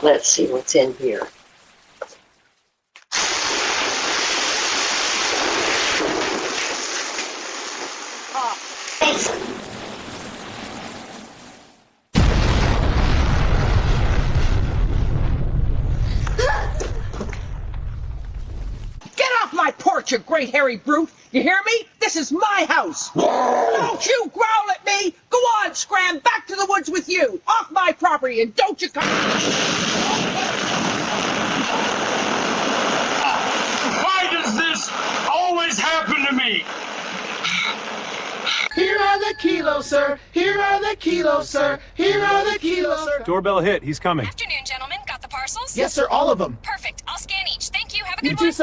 Let's see what's in here. Get off my porch, you great hairy brute! You hear me? This is my house! Don't you growl at me! Go on, Scram! Back to the woods with you! Off my property, and don't you come... Why does this always happen to me? Here are the kilos, sir. Here are the kilos, sir. Here are the kilos, sir. Doorbell hit. He's coming. Afternoon, gentlemen. Got the parcels? Yes, sir, all of them. Perfect. I'll scan each. Thank you. Have a You good too, one. sir.